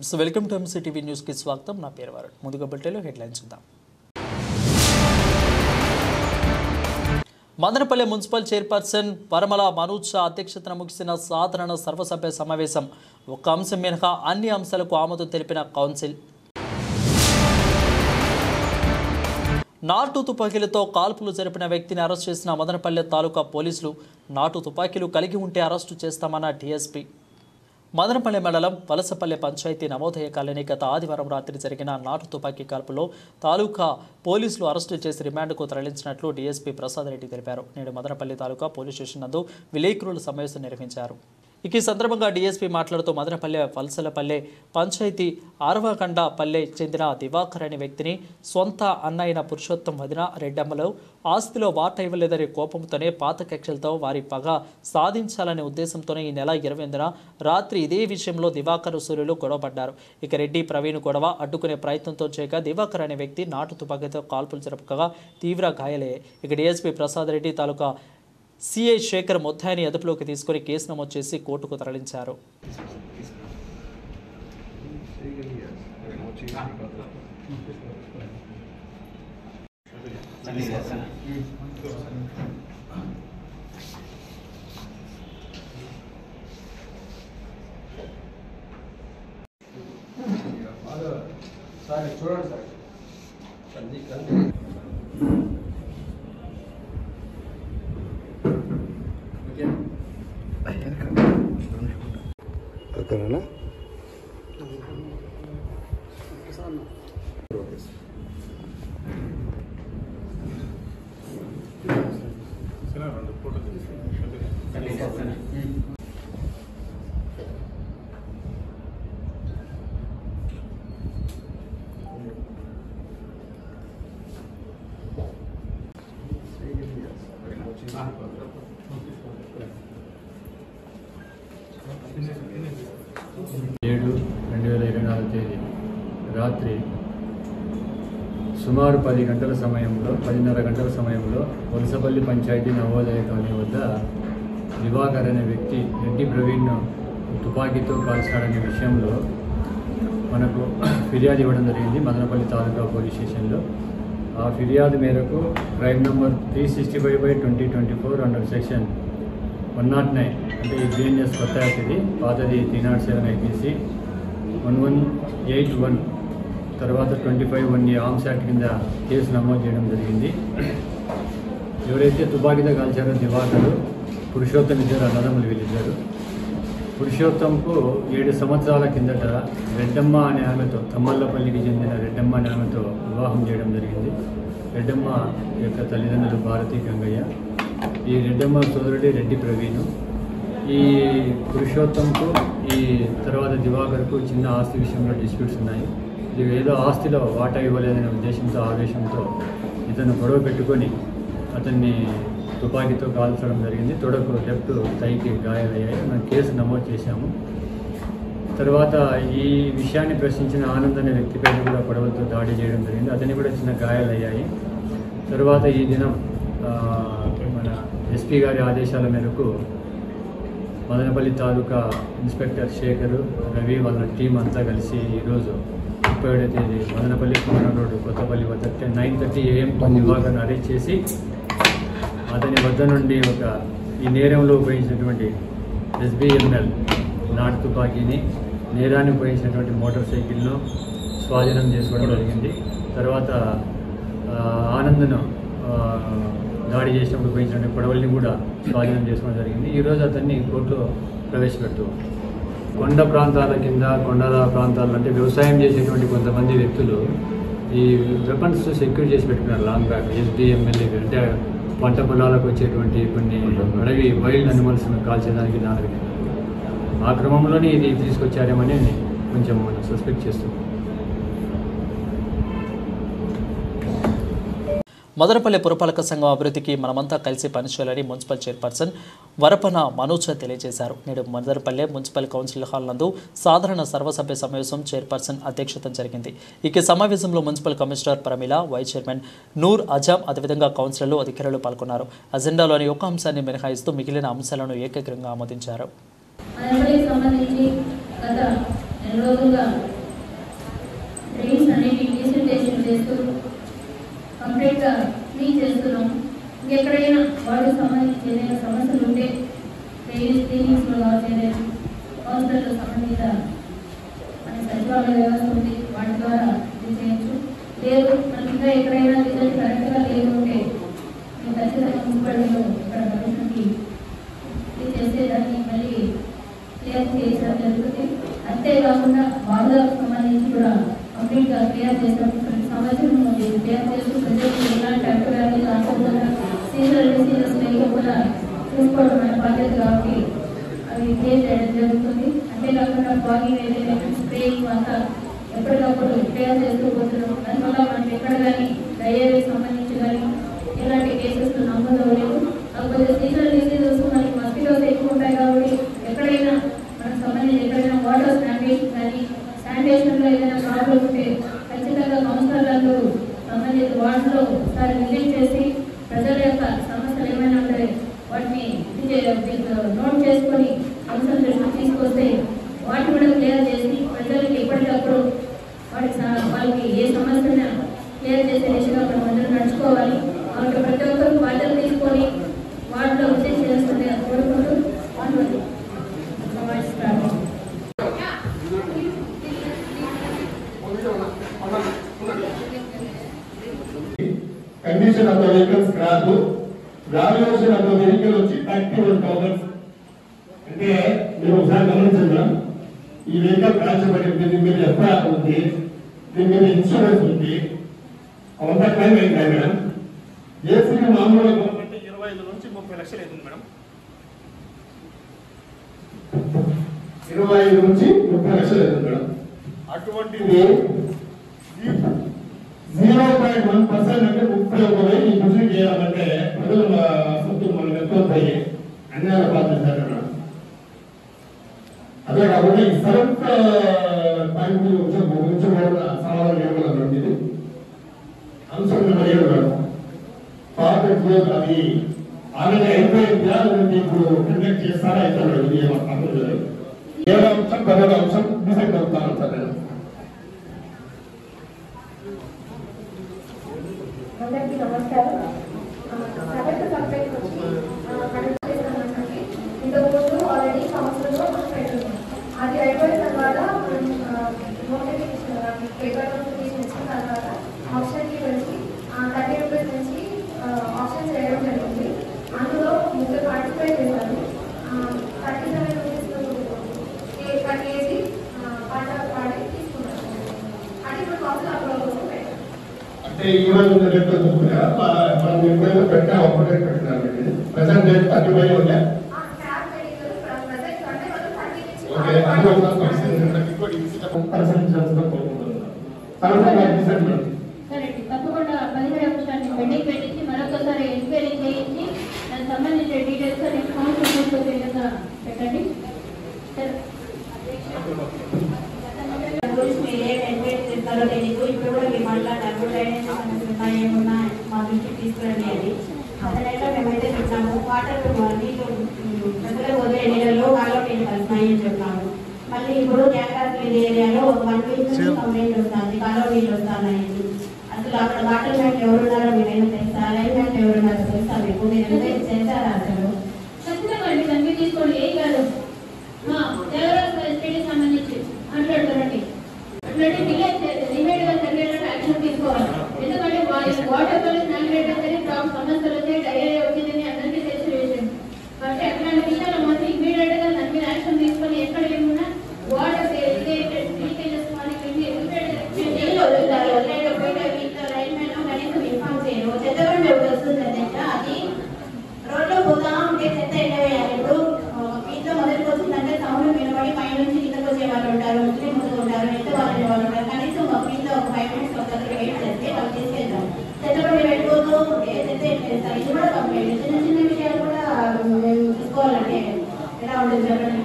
So welcome to MCTV news కి స్వాగతం. నా పేరు వరుణ్. ముందుగా బులెటిన్లో హెడ్లైన్స్ చూద్దాం. మదనపల్లె మున్సిపల్ చైర్పర్సన్ వరమల మనోజ్ అధ్యక్షతన ముగిసిన సాధారణ సర్వసభ్య సమావేశం. ఒక అంశం మినహా అన్ని అంశాలకు ఆమోదం తెలిపిన కౌన్సిల్. నాటు తుపాకీలతో కాల్పులు జరిపిన వ్యక్తిని అరెస్ట్ చేసిన మదనపల్లె తాలూకా పోలీసులు. నాటు తుపాకీలు కలిగి ఉంటే అరెస్టు చేస్తామన్న డీఎస్పీ. మదనపల్లె మండలం వలసపల్లె పంచాయతీ నవోదయ కాలనీ గత ఆదివారం రాత్రి జరిగిన నాటు తుపాకీ కాల్పులో తాలూకా పోలీసులు అరెస్టు చేసి రిమాండ్కు తరలించినట్లు డీఎస్పీ ప్రసాద్ రెడ్డి తెలిపారు. నేడు మదనపల్లి తాలూకా పోలీస్ స్టేషన్ నందు విలేకరుల సమావేశం నిర్వహించారు. ఈ సందర్భంగా డీఎస్పీ మాట్లాడుతూ మదనపల్లె వలసలపల్లె పంచాయతీ ఆరవకండపల్లె చెందిన దివాకర్ అనే వ్యక్తిని సొంత అన్నైన పురుషోత్తం వదిన రెడ్డమ్మలో ఆస్తిలో వాటా ఇవ్వలేదనే కోపంతోనే పాత కక్షలతో వారి పగ సాధించాలనే ఉద్దేశంతోనే ఈ నెల 28న రాత్రి ఇదే విషయంలో దివాకర్ సూర్యులు గొడవపడ్డారు. రెడ్డి ప్రవీణ్ గొడవ అడ్డుకునే ప్రయత్నంతో చేయగా దివాకర్ అనే వ్యక్తి నాటు తుపాకీతో కాల్పులు జరపగా తీవ్ర గాయాలయ్యాయి. డీఎస్పీ ప్రసాద్ రెడ్డి తాలూకా సిఐ శేఖర్ ముద్దాయిని అదుపులోకి తీసుకుని కేసు నమోదు చేసి కోర్టుకు తరలించారు. చూడండి సార్ ఓకేనా? ఏడు 2024 తేదీ రాత్రి సుమారు 10 గంటల సమయంలో 10:30 గంటల సమయంలో వలసపల్లి పంచాయతీ నవోదయ కాలనీ వద్ద దివాకర్ అనే వ్యక్తి రెడ్డి ప్రవీణ్ను తుపాకీతో కాల్చాడనే విషయంలో మనకు ఫిర్యాదు ఇవ్వడం జరిగింది మదనపల్లి తాలూకా పోలీస్ స్టేషన్లో. ఆ ఫిర్యాదు మేరకు క్రైమ్ నంబర్ 365/2024 అండర్ సెక్షన్ 109 అంటే ఈ బిఎన్ఎస్ కొత్త యాక్ట్, ఇది పాతది 307 ఐపీసీ 1181 తర్వాత 25(1) ఆర్మ్స్ యాక్ట్ కింద కేసు నమోదు చేయడం జరిగింది. ఎవరైతే తుపాకీతో కాల్చారో దివాకరు, పురుషోత్తం ఇద్దరు అన్నదమ్ములు వీళ్ళిద్దరు. పురుషోత్తంకు 7 సంవత్సరాల కిందట రెడ్డమ్మ అనే ఆమెతో, తమ్మల్లపల్లికి చెందిన రెడ్డమ్మ అనే ఆమెతో వివాహం చేయడం జరిగింది. రెడ్డమ్మ యొక్క తల్లిదండ్రులు భారతీ గంగయ్య, ఈ రెడ్డమ్మ సోదరుడి రెడ్డి ప్రవీణ్. ఈ పురుషోత్తంకు ఈ తర్వాత దివాకర్కు చిన్న ఆస్తి విషయంలో డిస్ప్యూట్స్ ఉన్నాయి. ఇది ఏదో ఆస్తిలో వాటా ఇవ్వలేదనే ఉద్దేశంతో, ఆవేశంతో ఇతను గొడవ పెట్టుకొని అతన్ని తుపాకీతో కాల్చడం జరిగింది. తొడకు లెఫ్ట్ థైకి గాయాలయ్యాయి. మనం కేసు నమోదు చేశాము. తర్వాత ఈ విషయాన్ని ప్రశ్నించిన ఆనంద్ అనే వ్యక్తిపై కూడా గొడవలతో దాడి చేయడం జరిగింది. అతనికి కూడా చిన్న గాయాలయ్యాయి. తర్వాత ఈ దినం మన ఎస్పీ గారి ఆదేశాల మేరకు మదనపల్లి తాలూకా ఇన్స్పెక్టర్ శేఖరు, రవి వాళ్ళ టీం అంతా కలిసి ఈరోజు 31వ తేదీ మదనపల్లి కుమార రోడ్డు కొత్తపల్లి వద్ద 9:30 AM దివాకర్ను అరెస్ట్ చేసి అతని వద్ద నుండి ఈ నేరంలో ఉపయోగించినటువంటి SBML నాటు తుపాకీని, నేరాన్ని ఉపయోగించినటువంటి మోటార్ సైకిల్ను స్వాధీనం చేసుకోవడం జరిగింది. తర్వాత ఆనంద్ను దాడి చేసినప్పుడు ఉపయోగించిన పొడవల్ని కూడా స్వాధీనం చేసుకోవడం జరిగింది. ఈరోజు అతన్ని కోర్టులో ప్రవేశపెడుతూ కొండ ప్రాంతాల కింద, కొండల ప్రాంతాల్లో అంటే వ్యవసాయం చేసేటువంటి కొంతమంది వ్యక్తులు ఈ వెపన్స్ సెక్యూర్ చేసి పెట్టుకున్నారు. లాంగ్ బ్యాక్ SBML అంటే పంట పొలాలకు వచ్చేటువంటి కొన్ని అడవి వైల్డ్ అనిమల్స్ను కాల్చేదానికి దానికి ఆ క్రమంలోనే ఇది తీసుకొచ్చారేమని కొంచెం మనం సస్పెక్ట్ చేస్తున్నాం. మదనపల్లె పురపాలక సంఘం అభివృద్ధికి మనమంతా కలిసి పనిచేయాలని మున్సిపల్ చైర్పర్సన్ వరపన మనోజ్ తెలియజేశారు. నేడు మదనపల్లె మున్సిపల్ కౌన్సిల్ హాల్ నందు సాధారణ సర్వసభ్య సమావేశం చైర్పర్సన్ అధ్యక్షతన జరిగింది. ఈ సమావేశంలో municipal commissioner Pramila, vice chairman Noor Azam, అదేవిధంగా కౌన్సిలర్లు, అధికారులు పాల్గొన్నారు. అజెండాలోని ఒక అంశాన్ని మినహాయిస్తూ మిగిలిన అంశాలను ఏకగ్రీవంగా ఆమోదించారు. మదనపల్లికి సంబంధించి గత 2 రోజులుగా చేస్తూ కంప్లీట్గా క్లీన్ చేస్తున్నాం. ఇంకెక్కడైనా వాటికి సంబంధించి ఏదైనా సమస్యలు ఉంటే క్లీనింగ్స్లో కావచ్చు, హాస్పిటల్కి సంబంధిత మన సచివాలయ వ్యవస్థ ఉంది, వాటి ద్వారా ఇది చేయొచ్చు. లేదు మనకి ఇంకా ఎక్కడైనా రిజల్ట్ కరెక్ట్గా లేదు అంటే మేము ఖచ్చితంగా మున్సిపాలిటీలో ఇక్కడ కమిషన్కి ఇది చేసేదాన్ని మళ్ళీ క్లియర్ చేయడం జరుగుతుంది. అంతేకాకుండా బాధలకు సంబంధించి కూడా కంప్లీట్గా క్లియర్ చేస్తాం. ప్రతి సంవత్సరం క్లియర్ చేస్తూ ప్రజలకు ఎలాంటి అడ్డువ్యాధి కాకుండా సీజనల్ డిసీజెస్ లేకుండా చూసుకోవడం మన బాధ్యత కాబట్టి అవి క్లియర్ చేయడం జరుగుతుంది. అంతేకాకుండా ఫాగింగ్ ఏదైనా స్ప్రేయింగ్ అంతా ఎప్పటికప్పుడు క్లియర్ చేస్తూ పోతున్నాం. దానివల్ల మనకి ఎక్కడ కానీ డయేరియాకి సంబంధించి కానీ ఎలాంటి కేసెస్ నమోదు అవ్వలేదు. కాకపోతే సీజనల్ డిసీజెస్ మనకి మస్కిటోస్ ఎక్కువ ఉంటాయి కాబట్టి ఎక్కడైనా మనకు సంబంధించి ఎక్కడైనా వాటర్ శానిటేషన్ కానీ శానిటేషన్లో ఏదైనా ప్రాబ్లం ఉంటే ఖచ్చితంగా కౌన్సిలర్లు సంబంధిత వార్డులో ఒకసారి విజిట్ చేసి ప్రజల యొక్క సమస్యలు ఏమైనా ఉంటాయి వాటిని నోట్ చేసుకొని కౌన్సిలర్ దృష్టికి తీసుకొస్తే వాటిని కూడా క్లియర్ చేసి ప్రజలకి ఎప్పటికప్పుడు వాళ్ళకి ఏ సమస్యను క్లియర్ చేసే దిశగా మనం అందరూ నడుచుకోవాలి. కాబట్టి ప్రతి ఒక్కరు బాధ్యత తీసుకొని వాటిలో విజిట్ చేస్తుంటే కోరుకుంటూ condition of the vehicle scrap, valuation of the vehicle వచ్చి 31,000. అంటే మీరు ఒకసారి గమనించండి, ఈ వెహికల్ కాల్చబడింది, దీని మీద ఎఫ్ఐఆర్ ఉంది, దీని మీద ఇన్సూరెన్స్ ఉంది, అవంతా క్లైమ్ అయింది మేడం. ఏసీ మామూలుగా 25 నుంచి 30 లక్షలు అవుతుంది మేడం. 25 నుంచి 30 లక్షలు అవుతుంది మేడం. అటువంటిది 0.1% అంటే 31,000 ఈ బిజినెస్ చేయాలంటే ప్రజల సొత్తు మనం ఎంతో పోయి అన్యాయ బాధ్యత. అదే కాకుండా ఈ సరంత పాయింట్ ఉంచబడిన సమాధానం ఇవ్వగలరు. ఇది అంశం నెంబర్ 7 మేడం. పాత అది ఆల్రెడీ అయిపోయిందా లేదంటే ఇప్పుడు కండక్ట్ చేస్తారా అయితే మేడం ఇది ఏమవుతుంది? 7వ అంశం 10వ అంశం డిసైడ్ అవుతాను సార్ నేను. అందరికీ నమస్కారం. సగటు కంప్లైంట్ వచ్చి కనెక్ట్ చేస్తామంటే ఇంతకుముందు ఆల్రెడీ సంవత్సరంలో మనం పెట్టున్నాం. అది అయిపోయిన తర్వాత నోటిఫికేషన్ పేపర్ నోటిఫికేషన్ ఇచ్చిన తర్వాత ఆప్షన్కి వచ్చి 30 రూపీస్ నుంచి ఆప్షన్ చేయడం జరిగింది. అందులో 30 పార్టిసిపేట్ చేశారు. 37 రూపీస్ పర్ కేజీ పాట పాడి తీసుకున్నాను. అది ఇప్పుడు కాస్ట్ అప్లోడ్ పెట్టారు. అంటే ఈ రోజు రేట్ మనం ఎప్పుడైనా పెట్టా ఒకటే పెట్టినారు. ప్రెసెంట్ రేట్ 35 ఉందా? తప్పకుండా 17 అంశాన్ని పెండింగ్ పెట్టించి మరొకసారి ఎంక్వైరీ చేయించి దానికి సంబంధించిన డీటెయిల్స్ విధంగా పెట్టండి. ఇప్పుడు కూడా మేము మళ్ళీ డబ్బులు ఏమన్నా మా దృష్టికి తీసుకురండి అది అసలు మేమైతే చెప్తాము. వాటర్ నీళ్ళు ప్రజలకు వదిలే నీళ్ళలో కాలువ నీళ్ళు కలుస్తున్నాయని చెప్తాము. మళ్ళీ ఇప్పుడు క్యాంపస్ ఏరియాలో 1 వీక్ నుంచి కంప్లైంట్ వస్తుంది, కాలువ నీళ్ళు వస్తున్నాయని. అసలు అక్కడ వాటర్ మ్యాన్ ఎవరున్నారో మీరైనా తెలుసా? లైన్ మ్యాన్ ఎవరున్నారో తెలుసా? మీకు మీరు చేశారా? అసలు ఖచ్చితంగా అండి దాన్ని తీసుకోండి. ఏం కాదు సంబంధించి మాట్లాడుతారండి. ఇమీడియట్ గా జరిగేటట్టు యాక్షన్ తీసుకోవాలి. ఎందుకంటే వాటర్ పోలీస్ సమస్యలు వచ్చాయి, డయేరియా వచ్చిందని అందరికీ తెలిసిన విషయం. కాబట్టి అట్లాంటి విషయాలు మాత్రం ఇమీడియట్ గా దాని మీద యాక్షన్ తీసుకొని ఎక్కడ ఏమున్నా వాటర్ లీకేజెస్ కనీసం ఇన్ఫార్మ్ చేయరు. చెత్తబండి ఒకటి వస్తుంది అధ్యక్ష, అది రోడ్లో పోతా ఉంటే చెత్త ఎండవేయాలి. ఇప్పుడు ఇంట్లో మొదటికి వస్తుందంటే సౌండ్ వినబడి పై నుంచి కిందకు వచ్చే వాళ్ళు ఉంటారు, ముస్లిం ముందుకు ఉంటారు, ఎంత వాళ్ళు ఉంటారు. కనీసం ఒక ఇంట్లో ఒక 5 minutes ఒక దగ్గర వెయిట్ చేస్తే వాళ్ళు తీసుకెళ్తాం. చెత్తబండి పెట్టుకోతూ ఉంటే చెత్త ఏం చేస్తారు? ఇది కూడా కంప్లైంట్. చిన్న చిన్న విషయాలు కూడా మేము చూసుకోవాలంటే ఎలా ఉంటుంది చెప్పండి.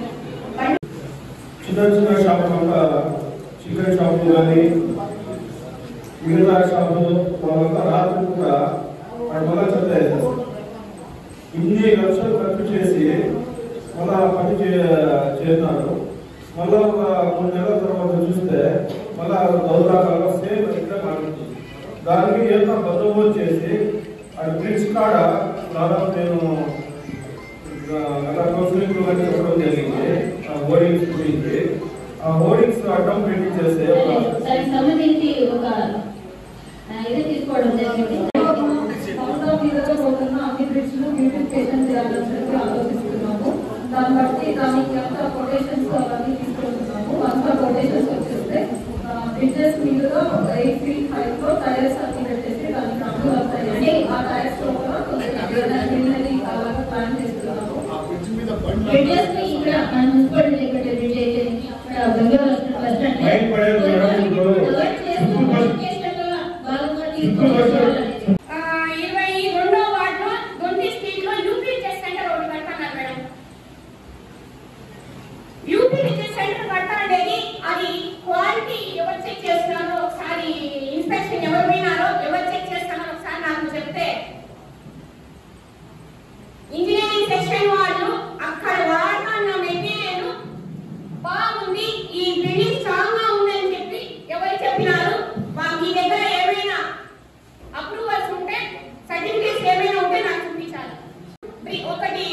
చిన్న చిన్న షాపుల వల్ల చికెన్ షాపులు కానీ మిగతా షాపులు వాళ్ళంతా రాత్రి కూడా వాటి వల్ల చెత్త వేస్తారు. ఇన్ని లక్షలు ఖర్చు చేసి మళ్ళా పని చేస్తున్నారు. మళ్ళా ఒక 3 నెలల తర్వాత చూస్తే మళ్ళా దౌర్దాకాల్లో సేమ్ ఇంకా మారుతుంది. దానికి ఏదో బందోబస్తు చేసి అది బ్రిడ్జ్ కాడ దాదాపు నేను అలా కౌన్సిలింగ్ చెప్పడం జరిగింది. ఆ హోర్డింగ్స్ గురించి ఆ హోర్డింగ్స్ అడ్డం పెట్టి చేస్తే దానికి సంబంధించి ఒక ఇది తీసుకోవడం జరిగింది. అన్ని బ్రిడ్జ్లు బ్యూటిఫికేషన్ చేయాలని చెప్పి ఆలోచిస్తున్నాము. దాన్ని బట్టి దానికి అంతా కొటేషన్స్ అవన్నీ తీసుకుంటున్నాము. అంతా కొటేషన్స్ వచ్చేస్తే బ్రిడ్జెస్ మీదుగా 8 feet height లో టైర్స్ అన్ని పెట్టేసి దానికి అడ్డు వస్తాయండి. ఆ టైర్స్ లో కూడా అలాగా ప్లాన్ చేస్తున్నాము. బ్రిడ్జెస్ ని ఇక్కడ మున్సిపాలిటీ బ్రిడ్జ్ అయితే ఇక్కడ Bengaluru bus stand engineering section వాళ్ళు అక్కడ వాడుతున్న మెటీరియల్ బాగుంది, ఈ బిల్డింగ్ స్ట్రాంగ్ గా ఉందని చెప్పి ఎవరు చెప్పినారు? మీ దగ్గర ఏమైనా అప్రూవల్స్ ఉంటే, సర్టిఫికేట్స్ ఏమైనా ఉంటే నాకు చూపించాలి. ఒకటి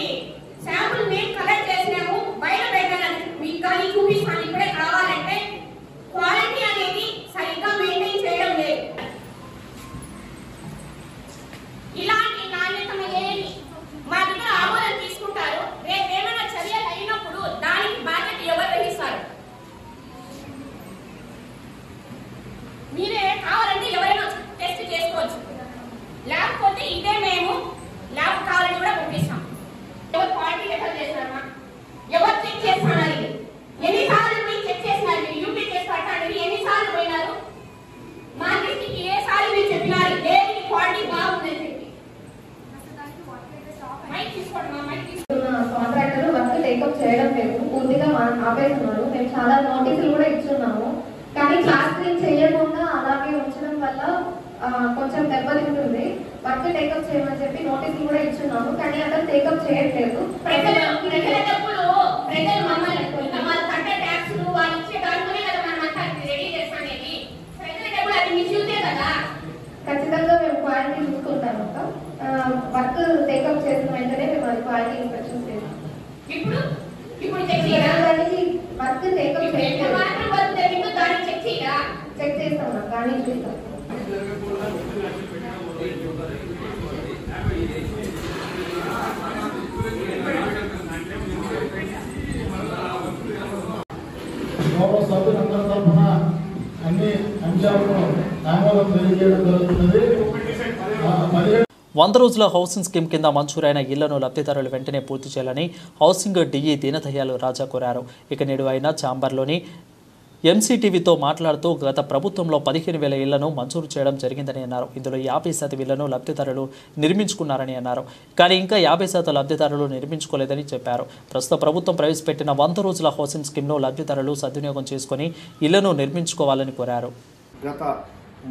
శాంపుల్ మేము కలెక్ట్ చేసినాము, బయట పెట్టాలని మీకు కానీ చూపిస్తాను. ఇప్పుడే కావాలంటే క్వాలిటీ అనేది సరిగ్గా మెయింటైన్ చేయడం లేదు. ఇలాంటి నాణ్యతను ఏమి మా దగ్గర ఆమోదం తీసుకుంటారు. రేపు ఏమైనా చర్యలు అయినప్పుడు దానికి బాధ్యత ఎవరు వహిస్తారు? మీరే కావాలంటే ఎవరైనా టెస్ట్ చేసుకోవచ్చు, లేకపోతే ఇదే మేము ల్యాబ్ కావాలని కూడా పంపిస్తాం. ఎవరు క్వాలిటీ లెటర్ చేస్తారా? ఎవరు చెక్ చేస్తున్నారు? ఎన్నిసార్లు మీరు చెక్ చేసినారు? మీరు యూపీ టెస్ట్ పట్టాలి ఎన్నిసార్లు పోయినారు? మా దృష్టికి ఏ సార్లు మీరు చెప్పినారు దేనికి క్వాలిటీ బాగుందని చెప్పి? కాంట్రాక్టర్ వర్క్ టేకప్ చేయడం లేదు, పూర్తిగా ఆపేస్తున్నారు. మేము చాలా నోటీసులు కూడా ఇచ్చున్నాము. కానీ క్లాస్ క్లీన్ చేయకుండా అలాగే ఉంచడం వల్ల కొంచెం దెబ్బతింటుంది. వర్క్ టేకప్ చేయమని చెప్పి నోటీసులు కూడా ఇచ్చున్నాము. కానీ అతను టేకప్ చేయట్లేదు. ప్రజలు మమ్మల్ని కట్టే ట్యాక్స్ వాళ్ళు ఇచ్చే దాంట్లోనే కదా మనం అంతా రెడీ చేస్తానేది. ప్రజలకు అది మిస్యూజే కదా. ఖచ్చితంగా మేము క్వాలిటీ చూసుకుంటాము. వర్క్ టేకప్ చేసిన వెంటనే మేము అది క్వాలిటీ ఇన్స్పెక్షన్ చేస్తాం. ఇప్పుడు చెక్ చేయరా? వర్క్ టేకప్ ఎంత మాత్రం వర్క్ జరిగిందో దాన్ని చెక్ చేయరా? చెక్ చేస్తాం, కానీ చూస్తాం. గౌరవ సభ్యులందరి తరఫున అన్ని అంశాలను ఆమోదం తెలియజేయడం జరుగుతున్నది. 100 రోజుల హౌసింగ్ స్కీమ్ కింద మంజూరైన ఇళ్లను లబ్ధిదారులు వెంటనే పూర్తి చేయాలని హౌసింగ్ డిఈ దీనదయాళ్ రాజా కోరారు. ఇక నేడు ఆయన ఛాంబర్లోని ఎంసీటీవీతో మాట్లాడుతూ గత ప్రభుత్వంలో 15,000 ఇళ్లను మంజూరు చేయడం జరిగిందని అన్నారు. ఇందులో 50% ఇళ్లను లబ్ధిదారులు నిర్మించుకున్నారని అన్నారు. కానీ ఇంకా 50% లబ్ధిదారులు నిర్మించుకోలేదని చెప్పారు. ప్రస్తుత ప్రభుత్వం ప్రవేశపెట్టిన 100 రోజుల హౌసింగ్ స్కీమ్ను లబ్ధిదారులు సద్వినియోగం చేసుకుని ఇళ్లను నిర్మించుకోవాలని కోరారు. గత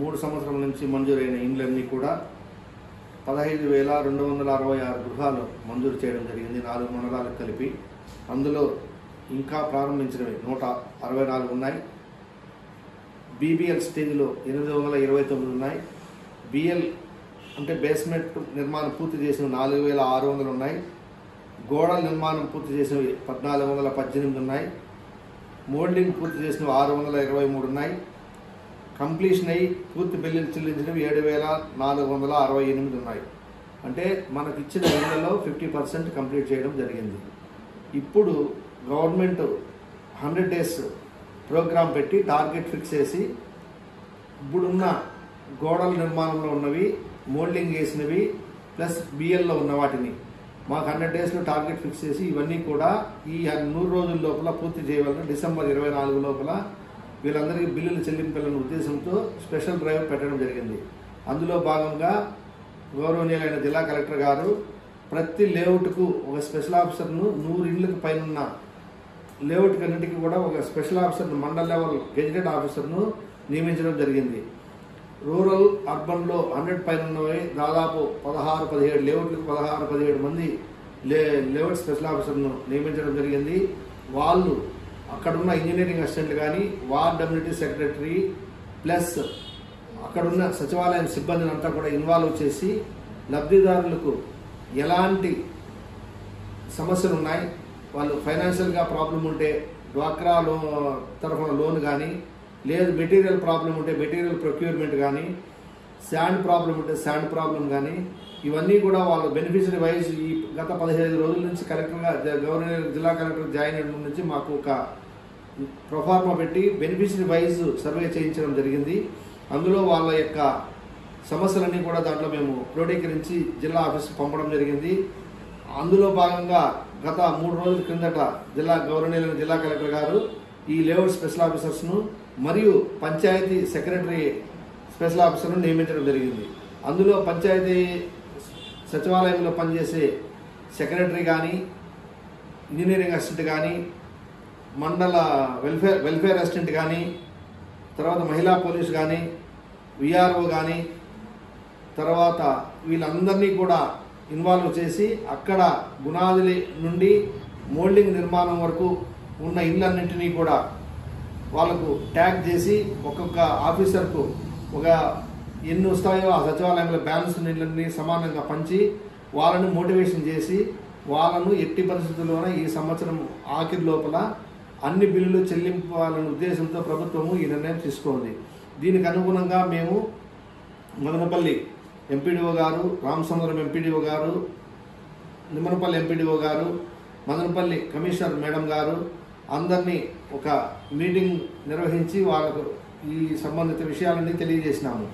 3 సంవత్సరాల నుంచి మంజూరైన ఇండ్లన్నీ కూడా 15,266 గృహాలు మంజూరు చేయడం జరిగింది, 4 మండలాలకు కలిపి. అందులో ఇంకా ప్రారంభించినవి 164 ఉన్నాయి. బీబీఎల్ స్టేజ్లో 829 ఉన్నాయి. బిఎల్ అంటే బేస్మెంట్ నిర్మాణం పూర్తి చేసిన 4,600 ఉన్నాయి. గోడల నిర్మాణం పూర్తి చేసినవి 1,418 ఉన్నాయి. మోల్డింగ్ పూర్తి చేసినవి 623 ఉన్నాయి. కంప్లీషన్ అయ్యి పూర్తి బిల్లులు చెల్లించినవి 7,468 ఉన్నాయి. అంటే మనకు ఇచ్చిన ఇళ్లలో 50% కంప్లీట్ చేయడం జరిగింది. ఇప్పుడు గవర్నమెంట్ 100 days ప్రోగ్రాం పెట్టి టార్గెట్ ఫిక్స్ చేసి ఇప్పుడున్న గోడల నిర్మాణంలో ఉన్నవి, మోల్డింగ్ వేసినవి ప్లస్ బిఎల్లో ఉన్న వాటిని మాకు 100 daysలో టార్గెట్ ఫిక్స్ చేసి ఇవన్నీ కూడా ఈ 100 రోజుల లోపల పూర్తి చేయవాలని డిసెంబర్ 24 లోపల వీళ్ళందరికీ బిల్లులు చెల్లింపాలనే ఉద్దేశంతో స్పెషల్ డ్రైవ్ పెట్టడం జరిగింది. అందులో భాగంగా గౌరవనీయులైన జిల్లా కలెక్టర్ గారు ప్రతి లేఅవుట్కు ఒక స్పెషల్ ఆఫీసర్ను 100 ఇళ్లకు పైన లేఅవుట్ అన్నింటికి కూడా ఒక స్పెషల్ ఆఫీసర్ను మండల్ లెవెల్ గెజిటెడ్ ఆఫీసర్ను నియమించడం జరిగింది. రూరల్ అర్బన్లో 100 పైన ఉన్నవి దాదాపు 16-17 లేఅవుట్లకు 16-17 మంది లేఅవుట్ స్పెషల్ ఆఫీసర్ను నియమించడం జరిగింది. వాళ్ళు అక్కడున్న ఇంజనీరింగ్ అసిస్టెంట్లు కానీ వార్డ్ కమ్యూనిటీ సెక్రటరీ ప్లస్ అక్కడున్న సచివాలయం సిబ్బందిని అంతా కూడా ఇన్వాల్వ్ చేసి లబ్ధిదారులకు ఎలాంటి సమస్యలు ఉన్నాయి, వాళ్ళు ఫైనాన్షియల్గా ప్రాబ్లం ఉంటే డ్వాక్రా తరఫున లోన్ కానీ, లేదు మెటీరియల్ ప్రాబ్లం ఉంటే మెటీరియల్ ప్రొక్యూర్మెంట్ కానీ, శాండ్ ప్రాబ్లం ఉంటే శాండ్ ప్రాబ్లం కానీ, ఇవన్నీ కూడా వాళ్ళు బెనిఫిషరీ వైజ్ ఈ గత 15 రోజుల నుంచి కలెక్టర్గా గవర్నర్ జిల్లా కలెక్టర్ జాయిన్ అయిన నుంచి మాకు ఒక ప్రొఫార్మా పెట్టి బెనిఫిషరీ వైజ్ సర్వే చేయించడం జరిగింది. అందులో వాళ్ళ యొక్క సమస్యలన్నీ కూడా దాంట్లో మేము క్రోడీకరించి జిల్లా ఆఫీస్కి పంపడం జరిగింది. అందులో భాగంగా గత 3 రోజుల క్రిందట గవర్నర్ జిల్లా కలెక్టర్ గారు ఈ లేఅవుట్ స్పెషల్ ఆఫీసర్స్ను మరియు పంచాయతీ సెక్రటరీ స్పెషల్ ఆఫీసర్ను నియమించడం జరిగింది. అందులో పంచాయతీ సచివాలయంలో పనిచేసే సెక్రటరీ కానీ, ఇంజనీరింగ్ అసిస్టెంట్ కానీ, మండల వెల్ఫేర్ అసిస్టెంట్ కానీ, తర్వాత మహిళా పోలీస్ కానీ, విఆర్ఓ కానీ, తర్వాత వీళ్ళందరినీ కూడా ఇన్వాల్వ్ చేసి అక్కడ గునాది నుండి మోల్డింగ్ నిర్మాణం వరకు ఉన్న ఇళ్ళన్నింటినీ కూడా వాళ్ళకు ట్యాగ్ చేసి ఒక్కొక్క ఆఫీసర్కు ఒక ఎన్ని వస్తాయో ఆ సచివాలయంలో బ్యాలెన్స్ నీళ్ళని సమానంగా పంచి వాళ్ళను మోటివేషన్ చేసి వాళ్ళను ఎట్టి పరిస్థితుల్లోనే ఈ సంవత్సరం ఆఖరి లోపల అన్ని బిల్లులు చెల్లింపాలనే ఉద్దేశంతో ప్రభుత్వము ఈ నిర్ణయం తీసుకుంది. దీనికి అనుగుణంగా మేము మదనపల్లి ఎంపీడీఓ గారు, రామచంద్రం ఎంపీడీఓ గారు, నిమ్మనపల్లి ఎంపీడీఓ గారు, మదనపల్లి కమిషనర్ మేడం గారు అందరినీ ఒక మీటింగ్ నిర్వహించి వాళ్ళకు ఈ సంబంధిత విషయాలన్నీ తెలియజేసినాము.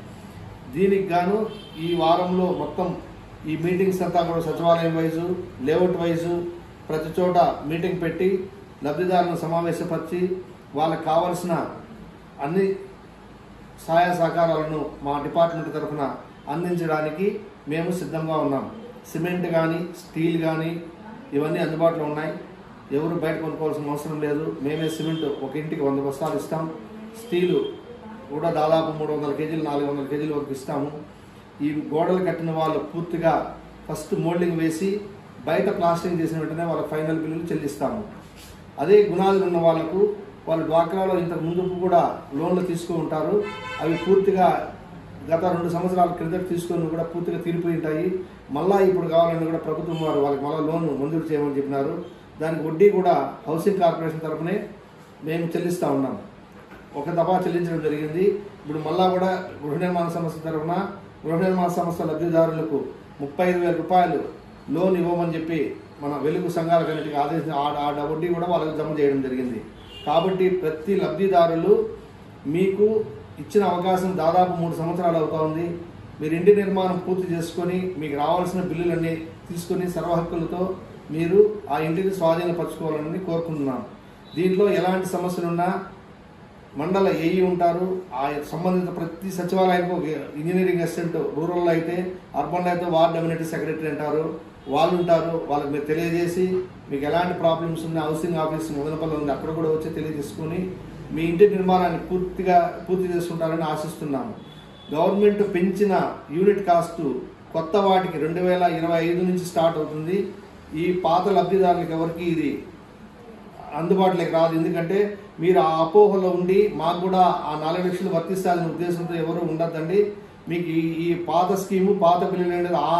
దీనికి గాను ఈ వారంలో మొత్తం ఈ మీటింగ్స్ అంతా కూడా సచివాలయం వైజు, లేఅవుట్ వైజు ప్రతి చోట మీటింగ్ పెట్టి లబ్ధిదారులను సమావేశపరిచి వాళ్ళకు కావలసిన అన్ని సహాయ సహకారాలను మా డిపార్ట్మెంట్ తరఫున అందించడానికి మేము సిద్ధంగా ఉన్నాం. సిమెంట్ కానీ, స్టీల్ కానీ ఇవన్నీ అందుబాటులో ఉన్నాయి. ఎవరు బయట కొనుక్కోవాల్సిన అవసరం లేదు. మేమే సిమెంట్ ఒక ఇంటికి 100 బస్తాలు ఇస్తాం. స్టీలు కూడా దాదాపు 300 కేజీలు 400 కేజీల వరకు ఇస్తాము. ఈ గోడలు కట్టిన వాళ్ళు పూర్తిగా ఫస్ట్ మోల్డింగ్ వేసి బయట ప్లాస్టింగ్ చేసిన వెంటనే వాళ్ళ ఫైనల్ బిల్లులు చెల్లిస్తాము. అదే గుణాలు ఉన్న వాళ్ళకు వాళ్ళు డ్వాక్రాలో ఇంతకు ముందు కూడా లోన్లు తీసుకుని ఉంటారు. అవి పూర్తిగా గత 2 సంవత్సరాల క్రిందట తీసుకొని కూడా పూర్తిగా తీరిపోయి ఉంటాయి. మళ్ళీ ఇప్పుడు కావాలని కూడా ప్రభుత్వం వారు వాళ్ళకి మళ్ళీ లోన్ మంజూరు చేయమని చెప్పినారు. దానికి వడ్డీ కూడా హౌసింగ్ కార్పొరేషన్ తరఫునే మేము చెల్లిస్తూ ఉన్నాం. ఒక దఫా చెల్లించడం జరిగింది. ఇప్పుడు మళ్ళా కూడా గృహ నిర్మాణ సంస్థ తరఫున గృహ నిర్మాణ సంస్థ లబ్ధిదారులకు 35,000 రూపాయలు లోన్ ఇవ్వమని చెప్పి మన వెలుగు సంఘాలకన్నిటికీ ఆదేశించి ఆ వడ్డీ కూడా వాళ్ళకి జమ చేయడం జరిగింది. కాబట్టి ప్రతి లబ్ధిదారులు మీకు ఇచ్చిన అవకాశం దాదాపు 3 సంవత్సరాలు అవుతా ఉంది. మీరు ఇంటి నిర్మాణం పూర్తి చేసుకొని మీకు రావాల్సిన బిల్లులన్నీ తీసుకొని సర్వహక్కులతో మీరు ఆ ఇంటిని స్వాధీనపరచుకోవాలని కోరుకుంటున్నాం. దీంట్లో ఎలాంటి సమస్యలున్నా మండల ఏఈ ఉంటారు. ఆ సంబంధిత ప్రతి సచివాలయానికి ఒక ఇంజనీరింగ్ అసిస్టెంట్, రూరల్లో అయితే, అర్బన్లో అయితే వార్డ్ అమ్యూనిటీ సెక్రటరీ అంటారు, వాళ్ళు ఉంటారు. వాళ్ళకి మీరు తెలియజేసి మీకు ఎలాంటి ప్రాబ్లమ్స్ ఉన్నా హౌసింగ్ ఆఫీస్ మదనపల్లి ఉంది, అక్కడ కూడా వచ్చి తెలియజేసుకొని మీ ఇంటి నిర్మాణాన్ని పూర్తి చేసుకుంటారని ఆశిస్తున్నాము. గవర్నమెంట్ పెంచిన యూనిట్ కాస్ట్ కొత్త వాటికి 2025 నుంచి స్టార్ట్ అవుతుంది. ఈ పాత లబ్ధిదారులకు ఎవరికి ఇది అందుబాటులోకి రాదు. ఎందుకంటే మీరు ఆ అపోహలో ఉండి మాకు కూడా ఆ 4 లక్షలు వర్తిస్తారనే ఉద్దేశంతో ఎవరు ఉండద్దండి. మీకు ఈ పాత స్కీము పాత బిల్లులు అనేది ఆ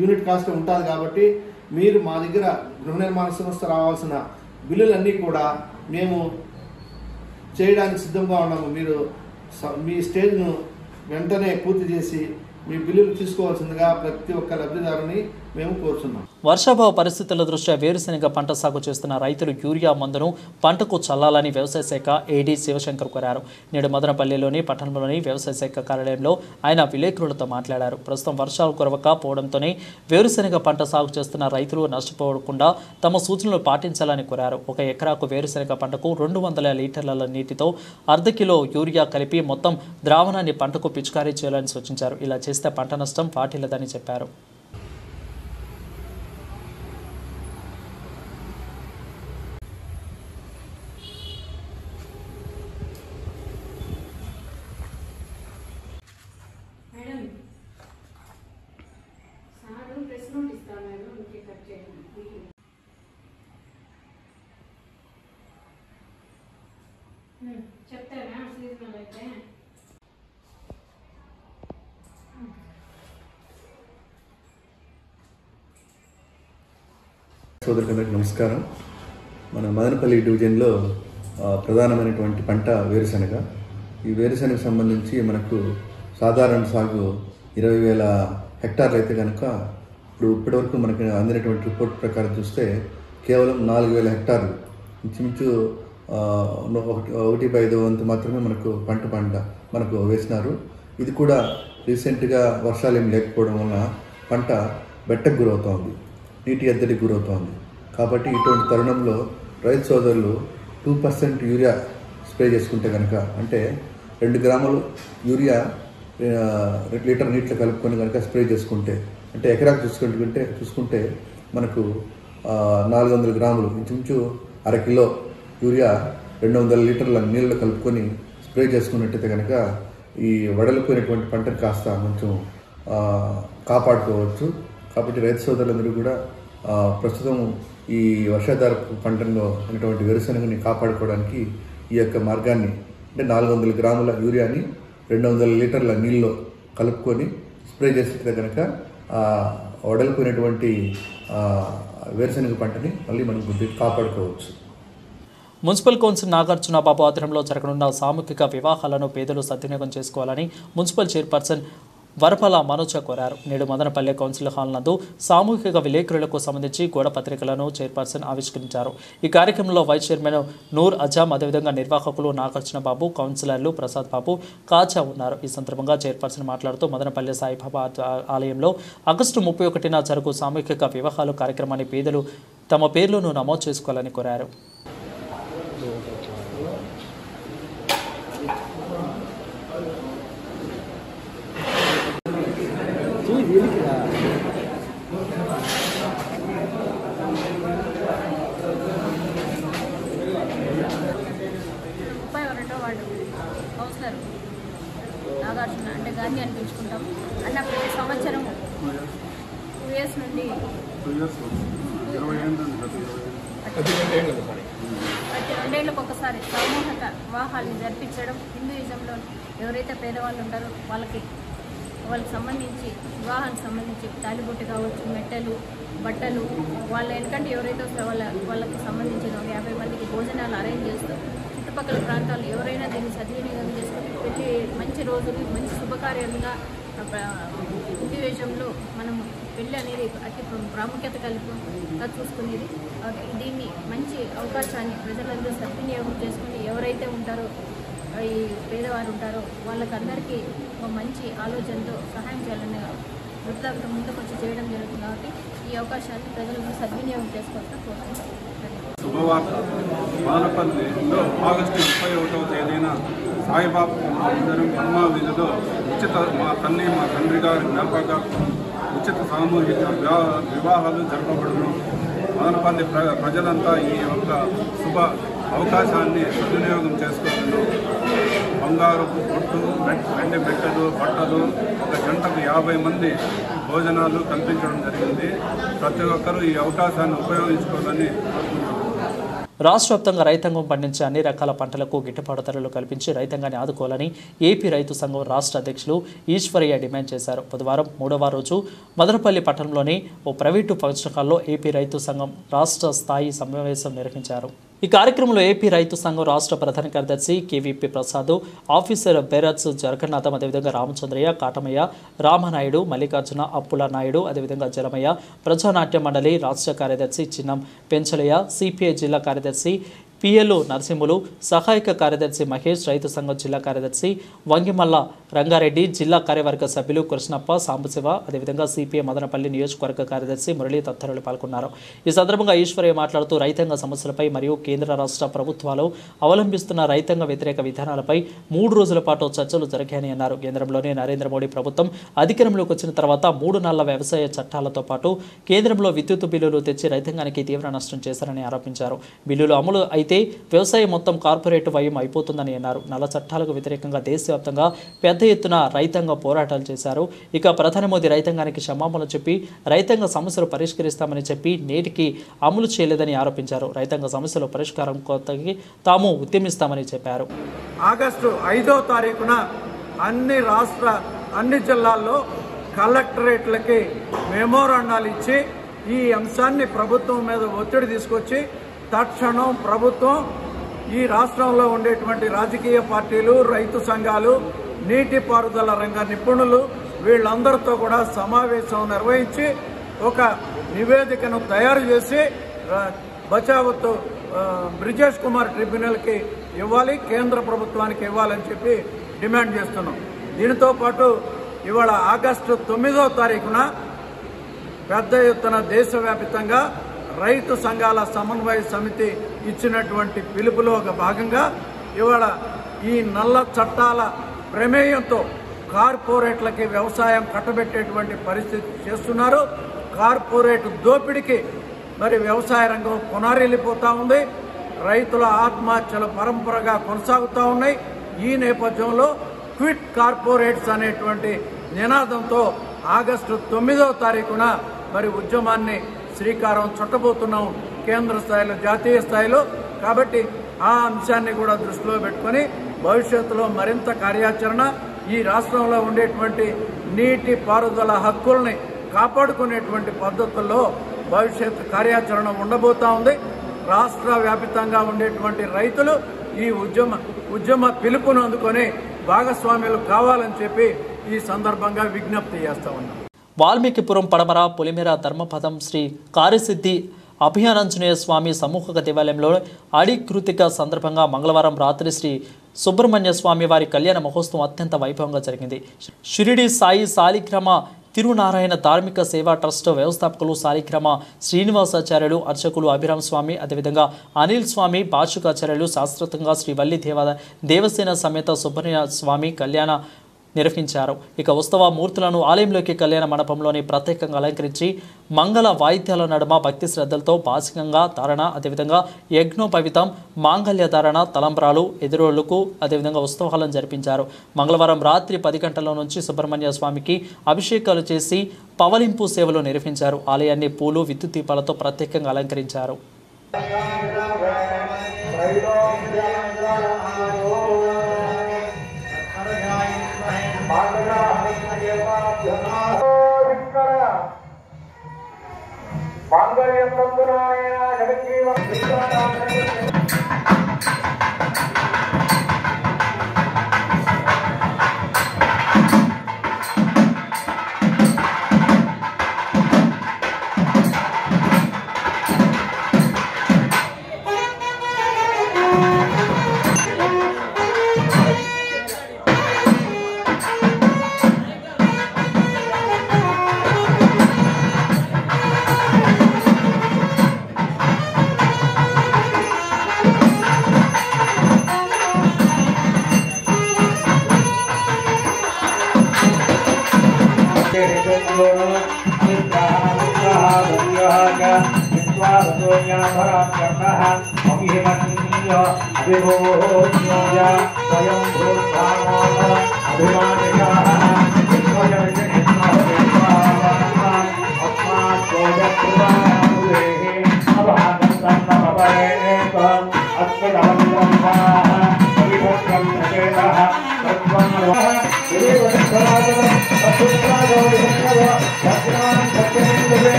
యూనిట్ కాస్ట్ ఉంటుంది. కాబట్టి మీరు మా దగ్గర గృహ నిర్మాణ సంస్థ రావాల్సిన బిల్లులన్నీ కూడా మేము చేయడానికి సిద్ధంగా ఉన్నాము. మీరు మీ స్టేజ్ను వెంటనే పూర్తి చేసి మీ బిల్లులు తీసుకోవాల్సిందిగా ప్రతి ఒక్క లబ్ధిదారుని మేము కోరుతున్నాం. వర్షాభావ పరిస్థితుల దృష్ట్యా వేరుశెనగ పంట సాగు చేస్తున్న రైతులు యూరియా మందును పంటకు చల్లాలని వ్యవసాయ శాఖ ఏడీ శివశంకర్ కోరారు. నేడు మదనపల్లిలోని పట్టణంలోని వ్యవసాయ శాఖ కార్యాలయంలో ఆయన విలేకరులతో మాట్లాడారు. ప్రస్తుతం వర్షాలు కురవకపోవడంతోనే వేరుశెనగ పంట సాగు చేస్తున్న రైతులు నష్టపోకుండా తమ సూచనలు పాటించాలని కోరారు. 1 ఎకరాకు వేరుశెనగ పంటకు 200 లీటర్ల నీటితో ½ కిలో యూరియా కలిపి మొత్తం ద్రావణాన్ని పంటకు పిచికారీ చేయాలని సూచించారు. ఇలా చేస్తే పంట నష్టం వాటిల్లదని చెప్పారు. చెప్తారా సీజనల్ అయితే సోదరులందరికీ నమస్కారం. మన మదనపల్లి డివిజన్లో ప్రధానమైనటువంటి పంట వేరుశనగ. ఈ వేరుశనగ సంబంధించి మనకు సాధారణ సాగు 20,000 హెక్టార్లు అయితే కనుక ఇప్పటివరకు మనకు అందినటువంటి రిపోర్ట్ ప్రకారం చూస్తే కేవలం 4,000 హెక్టార్లు ఇంచుమించు 1/5 వంతు మాత్రమే మనకు వేసినారు. ఇది కూడా రీసెంట్గా వర్షాలు ఏమి లేకపోవడం వల్ల పంట బెట్టకు గురవుతోంది, నీటి ఎద్దడికి గురవుతోంది. కాబట్టి ఇటువంటి తరుణంలో రైతు సోదరులు 2% యూరియా స్ప్రే చేసుకుంటే కనుక, అంటే 2 గ్రాములు యూరియా 2 లీటర్ నీటిలో కలుపుకొని కనుక స్ప్రే చేసుకుంటే, అంటే ఎకరాకు చూసుకుంటే మనకు 400 గ్రాములు ఇంచుమించు 1/2 కిలో యూరియా 200 లీటర్ల నీళ్ళలో కలుపుకొని స్ప్రే చేసుకున్నట్టయితే కనుక ఈ వడలిపోయినటువంటి పంటను కాస్త కొంచెం కాపాడుకోవచ్చు. కాబట్టి రైతు సోదరులందరూ కూడా ప్రస్తుతం ఈ వర్షాధార పంటల్లో ఉన్నటువంటి వేరుశనగని కాపాడుకోవడానికి ఈ యొక్క మార్గాన్ని, అంటే 400 గ్రాముల యూరియాని 200 లీటర్ల నీళ్ళలో కలుపుకొని స్ప్రే చేస్తే కనుక వడలిపోయినటువంటి వేరుశనగ పంటని మళ్ళీ మనం కాపాడుకోవచ్చు. మున్సిపల్ కౌన్సిల్ నాగార్జున బాబు ఆధ్వర్యంలో జరగనున్న సామూహిక వివాహాలను పేదలు సద్వినియోగం చేసుకోవాలని మున్సిపల్ చైర్పర్సన్ వరపల మనోజ కోరారు. నేడు మదనపల్లె కౌన్సిల్ హాల్ నందు సామూహిక విలేకరులకు సంబంధించి గోడ పత్రికలను చైర్పర్సన్ ఆవిష్కరించారు. ఈ కార్యక్రమంలో వైస్ చైర్మన్ నూర్ అజాం, అదేవిధంగా నిర్వాహకులు నాగార్జున బాబు, కౌన్సిలర్లు ప్రసాద్ బాబు, కాచా ఉన్నారు. ఈ సందర్భంగా చైర్పర్సన్ మాట్లాడుతూ మదనపల్లె సాయిబాబా ఆలయంలో ఆగస్టు 31న జరుగు సామూహిక వివాహాలు కార్యక్రమాన్ని పేదలు తమ పేర్లను నమోదు చేసుకోవాలని కోరారు. కౌన్సిలర్ నాగార్జున అంటే గాంధీ అనిపించుకుంటాం అన్న ప్రతి సంవత్సరం 2 years నుండి ప్రతి 2 ఏళ్ళకు ఒకసారి సామూహిక వివాహాలు జరిపించడం హిందూయిజంలో ఎవరైతే పేదవాళ్ళు ఉంటారో వాళ్ళకి సంబంధించి వివాహానికి సంబంధించి తాలిబొట్టు కావచ్చు, మెట్టలు, బట్టలు, వాళ్ళ ఎందుకంటే ఎవరైతే వస్తారో వాళ్ళకి సంబంధించిన 50 మందికి భోజనాలు అరేంజ్ చేస్తూ చుట్టుపక్కల ప్రాంతాలు ఎవరైనా దీన్ని సద్వినియోగం చేసుకుని పెళ్లి మంచి రోజులు మంచి శుభకార్యాలుగా హిందూయిజంలో మనం పెళ్ళి అనేది అతి ప్రాముఖ్యత కలిపి చూసుకునేది. దీన్ని మంచి అవకాశాన్ని ప్రజలందరూ సద్వినియోగం చేసుకుని ఎవరైతే ఉంటారో ఈ పేదవారు ఉంటారో వాళ్ళకందరికీ ఒక మంచి ఆలోచనతో సహాయం చేయాలని వృత్తాంతం ముందుకొచ్చి చేయడం జరుగుతుంది. కాబట్టి ఈ అవకాశాన్ని ప్రజలను సద్వినియోగం చేసుకోవాలని కోరుతున్నాను. శుభవార్త. మదనపల్లిలో ఆగస్టు 31వ తేదీన సాయిబాబా అందరం హనుమా వీధిలో మా తండ్రి గారి జ్ఞాపకార్థం ఉచిత సామూహిక వివాహాలు జరపబడును. మదనపల్లి ప్రజలంతా ఈ యొక్క శుభ అవకాశాన్ని సద్వినియోగం చేసుకుంటున్నాం. బంగారు బొట్టు, వెండి మెట్టలు, బట్టలు, ఒక గంటకు 50 మంది భోజనాలు కల్పించడం జరిగింది. ప్రతి ఒక్కరూ ఈ అవకాశాన్ని ఉపయోగించుకోవాలని కోరుకుంటున్నాం. రాష్ట్ర వ్యాప్తంగా రైతాంగం పండించే అన్ని రకాల పంటలకు గిట్టుబాటు ధరలు కల్పించి రైతాంగాన్ని ఆదుకోవాలని ఏపీ రైతు సంఘం రాష్ట్ర అధ్యక్షులు ఈశ్వరయ్య డిమాండ్ చేశారు. బుధవారం 3వ రోజు మదనపల్లి పట్టణంలోని ఓ ప్రైవేటు ఫంక్షన్ హాల్లో ఏపీ రైతు సంఘం రాష్ట్ర స్థాయి సమావేశం నిర్వహించారు. ఈ కార్యక్రమంలో ఏపీ రైతు సంఘం రాష్ట్ర ప్రధాన కార్యదర్శి కేవీపీ ప్రసాద్, ఆఫీసర్ బెరత్స్ జరగన్నాథం, అదేవిధంగా రామచంద్రయ్య, కాటమయ్య, రామనాయుడు, మల్లికార్జున, అప్పుల నాయుడు, అదేవిధంగా జలమయ్య, ప్రజానాట్య మండలి రాష్ట్ర కార్యదర్శి చిన్నం పెంచలయ్య, సిపిఐ జిల్లా కార్యదర్శి పిఎల్ నరసింహులు, సహాయక కార్యదర్శి మహేష్, రైతు సంఘం జిల్లా కార్యదర్శి వంగిమల్ల రంగారెడ్డి, జిల్లా కార్యవర్గ సభ్యులు కృష్ణప్ప, సాంబశివ, అదేవిధంగా సిపిఐ మదనపల్లి నియోజకవర్గ కార్యదర్శి మురళీ తదితరులు పాల్గొన్నారు. ఈ సందర్భంగా ఈశ్వరయ్య మాట్లాడుతూ రైతాంగ సమస్యలపై మరియు కేంద్ర రాష్ట్ర ప్రభుత్వాలు అవలంబిస్తున్న రైతాంగ వ్యతిరేక విధానాలపై 3 రోజుల పాటు చర్చలు జరిగాయని అన్నారు. కేంద్రంలోని నరేంద్ర మోడీ ప్రభుత్వం అధికారంలోకి వచ్చిన తర్వాత 3 నెలల వ్యవసాయ చట్టాలతో పాటు కేంద్రంలో విద్యుత్ బిల్లులు తెచ్చి రైతాంగానికి తీవ్ర నష్టం చేశారని ఆరోపించారు. బిల్లులు అమలు అయితే వ్యవసాయం మొత్తం కార్పొరేట్ వయం అయిపోతుందని అన్నారు. నల్ల చట్టాలకు వ్యతిరేకంగా దేశవ్యాప్తంగా పెద్ద ఎత్తున రైతాంగ పోరాటాలు చేశారు. ఇక ప్రధాని మోదీ రైతాంగానికి క్షమాపణలు చెప్పి రైతాంగ సమస్యలు పరిష్కరిస్తామని చెప్పి నేటికి అమలు చేయలేదని ఆరోపించారు. రైతాంగ సమస్యల పరిష్కారం కొత్తకి తాము ఉద్యమిస్తామని చెప్పారు. ఆగస్టు 5వ తారీఖున అన్ని జిల్లాల్లో కలెక్టరేట్లకి మెమోరాండాలు ఇచ్చి ఈ అంశాన్ని ప్రభుత్వం మీద ఒత్తిడి తీసుకొచ్చి తక్షణం ప్రభుత్వం ఈ రాష్ట్రంలో ఉండేటువంటి రాజకీయ పార్టీలు, రైతు సంఘాలు, నీటిపారుదల రంగ నిపుణులు వీళ్ళందరితో కూడా సమావేశం నిర్వహించి ఒక నివేదికను తయారు చేసి బచావత్ బ్రిజేష్ కుమార్ ట్రిబ్యునల్కి ఇవ్వాలి, కేంద్ర ప్రభుత్వానికి ఇవ్వాలని చెప్పి డిమాండ్ చేస్తున్నాం. దీనితో పాటు ఇవాళ ఆగస్టు 9వ తారీఖున పెద్ద ఎత్తున దేశవ్యాప్తంగా రైతు సంఘాల సమన్వయ సమితి ఇచ్చినటువంటి పిలుపులో ఒక భాగంగా ఇవాళ ఈ నల్ల చట్టాల ప్రమేయంతో కార్పొరేట్లకి వ్యవసాయం కట్టబెట్టేటువంటి పరిస్థితి చేస్తున్నారు. కార్పొరేట్ దోపిడికి మరి వ్యవసాయ రంగం పునారెళ్ళిపోతూ ఉంది. రైతుల ఆత్మహత్యలు పరంపరగా కొనసాగుతూ ఉన్నాయి. ఈ నేపథ్యంలో క్విట్ కార్పొరేట్స్ అనేటువంటి నినాదంతో ఆగస్టు 9వ తారీఖున మరి ఉద్యమాన్ని శ్రీకారం చుట్టబోతున్నాం కేంద్ర స్థాయిలో, జాతీయ స్థాయిలో. కాబట్టి ఆ అంశాన్ని కూడా దృష్టిలో పెట్టుకొని భవిష్యత్తులో మరింత కార్యాచరణ, ఈ రాష్ట్రంలో ఉండేటువంటి నీటి పారుదల హక్కుల్ని కాపాడుకునేటువంటి పద్ధతుల్లో భవిష్యత్ కార్యాచరణ ఉండబోతా ఉంది. రాష్ట్ర వ్యాప్తంగా ఉండేటువంటి రైతులు ఈ ఉద్యమ పిలుపును అందుకొని భాగస్వామ్యులు కావాలని చెప్పి ఈ సందర్భంగా విజ్ఞప్తి చేస్తా ఉన్నాం. వాల్మీకిపురం పడమర పొలిమేర ధర్మపదం శ్రీ కార్యసిద్ధి అభయానంజనేయ స్వామి సమూహక దేవాలయంలో అడికృతిక సందర్భంగా మంగళవారం రాత్రి శ్రీ సుబ్రహ్మణ్య స్వామి వారి కళ్యాణ మహోత్సవం అత్యంత వైభవంగా జరిగింది. షిరిడి సాయి సాలిగ్రామ తిరునారాయణ ధార్మిక సేవా ట్రస్ట్ వ్యవస్థాపకులు సాలిగ్రామ శ్రీనివాసాచార్యులు, అర్చకులు అభిరామ్ స్వామి, అదేవిధంగా అనిల్ స్వామి, భాషుకాచార్యులు శాస్త్రోక్తంగా శ్రీ వల్లి దేవసేన సమేత సుబ్రహ్మణ్య స్వామి కళ్యాణ నిర్వహించారు. ఇక ఉత్సవ మూర్తులను ఆలయంలోకి కళ్యాణ మండపంలోని ప్రత్యేకంగా అలంకరించి మంగళ వాయిద్యాల నడుమ భక్తి శ్రద్ధలతో బాసికంగా ధారణ, అదేవిధంగా యజ్ఞోపవితం, మాంగళ్య ధారణ, తలంబ్రాలు, ఎదురోళ్లకు అదేవిధంగా ఉత్సవాలను జరిపించారు. మంగళవారం రాత్రి 10 గంటల నుంచి సుబ్రహ్మణ్య స్వామికి అభిషేకాలు చేసి పవలింపు సేవలు నిర్వహించారు. ఆలయాన్ని పూలు, విద్యుత్ దీపాలతో ప్రత్యేకంగా అలంకరించారు.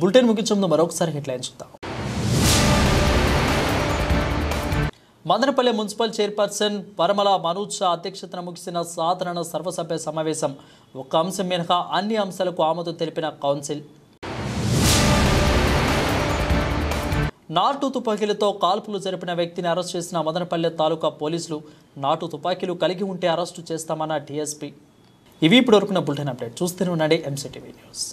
బులెటిన్ ముగించే ముందు మరొకసారి హెడ్లైన్ చూద్దాం. మదనపల్లె మున్సిపల్ చైర్పర్సన్ పరమల మనోజ్ షా అధ్యక్షతన ముగిసిన సాధారణ సర్వసభ్య సమావేశం. ఒక్క అంశం మినహా అన్ని అంశాలకు ఆమోదం తెలిపిన కౌన్సిల్. నాటు తుపాకీలతో కాల్పులు జరిపిన వ్యక్తిని అరెస్ట్ చేసిన మదనపల్లె తాలూకా పోలీసులు. నాటు తుపాకీలు కలిగి ఉంటే అరెస్టు చేస్తామన్న డీఎస్పీ. ఇవి ఇప్పటివరకున్న బులెటిన్ అప్డేట్. చూస్తూనే ఉండండి ఎంసీటీవీ న్యూస్.